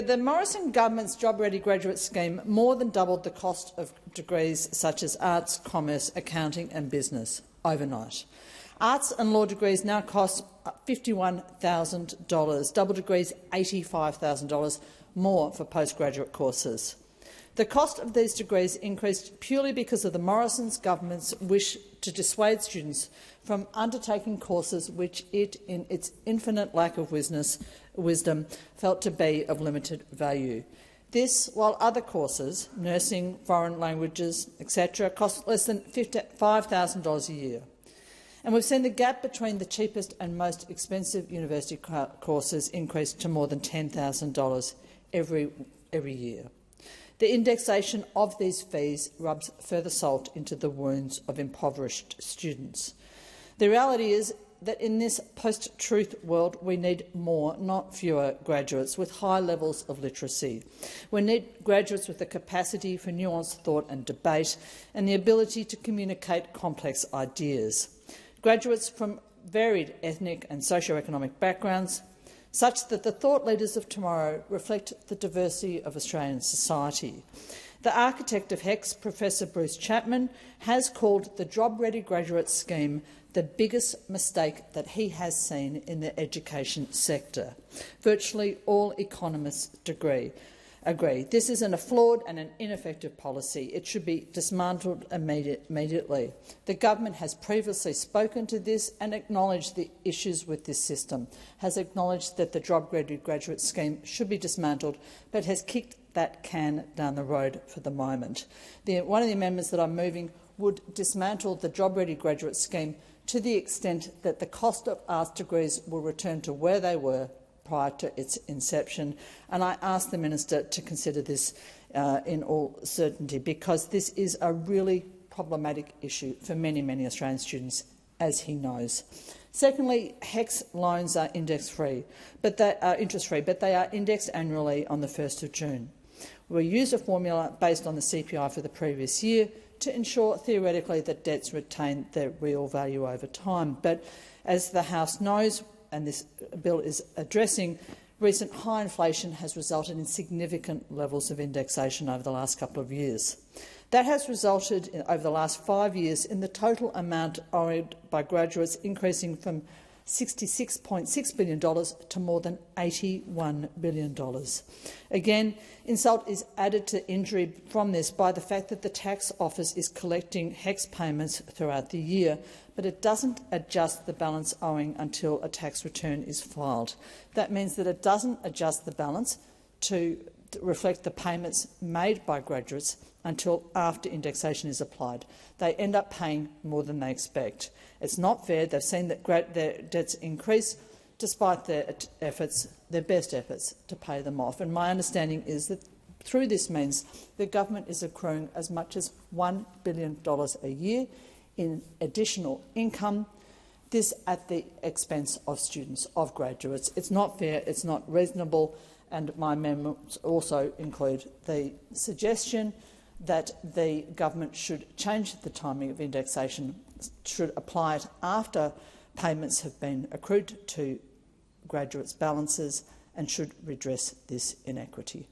The Morrison government's job-ready graduate scheme more than doubled the cost of degrees such as arts, commerce, accounting and business overnight. Arts and law degrees now cost $51,000, double degrees $85,000 more for postgraduate courses. The cost of these degrees increased purely because of the Morrison's government's wish to dissuade students from undertaking courses which it, in its infinite lack of wisdom, felt to be of limited value. This, while other courses, nursing, foreign languages, etc., cost less than $5,000 a year. And we've seen the gap between the cheapest and most expensive university courses increase to more than $10,000 every year. The indexation of these fees rubs further salt into the wounds of impoverished students. The reality is that in this post-truth world we need more, not fewer, graduates with high levels of literacy. We need graduates with the capacity for nuanced thought and debate and the ability to communicate complex ideas. Graduates from varied ethnic and socio-economic backgrounds, such that the thought leaders of tomorrow reflect the diversity of Australian society. The architect of HECS, Professor Bruce Chapman, has called the job-ready graduate scheme the biggest mistake that he has seen in the education sector. Virtually all economists agree. This is a flawed and an ineffective policy. It should be dismantled immediately. The government has previously spoken to this and acknowledged the issues with this system, has acknowledged that the job-ready graduate scheme should be dismantled, but has kicked that can down the road for the moment. One of the amendments that I'm moving would dismantle the job-ready graduate scheme to the extent that the cost of arts degrees will return to where they were prior to its inception, and I ask the Minister to consider this in all certainty, because this is a really problematic issue for many, many Australian students, as he knows. Secondly, HECS loans are interest-free, but they are indexed annually on the 1st of June. We use a formula based on the CPI for the previous year to ensure, theoretically, that debts retain their real value over time. But as the House knows, and this bill is addressing, recent high inflation has resulted in significant levels of indexation over the last couple of years. That has resulted over the last 5 years in the total amount owed by graduates increasing from $66.6 billion to more than $81 billion. Again, insult is added to injury from this by the fact that the tax office is collecting HECS payments throughout the year, but it doesn't adjust the balance owing until a tax return is filed. That means that it doesn't adjust the balance to reflect the payments made by graduates until after indexation is applied. They end up paying more than they expect. It's not fair. They've seen that their debts increase despite their best efforts to pay them off. And my understanding is that through this means the government is accruing as much as $1 billion a year in additional income, this at the expense of students, of graduates. It's not fair, it's not reasonable, and my amendments also include the suggestion that the government should change the timing of indexation, should apply it after payments have been accrued to graduates' balances, and should redress this inequity.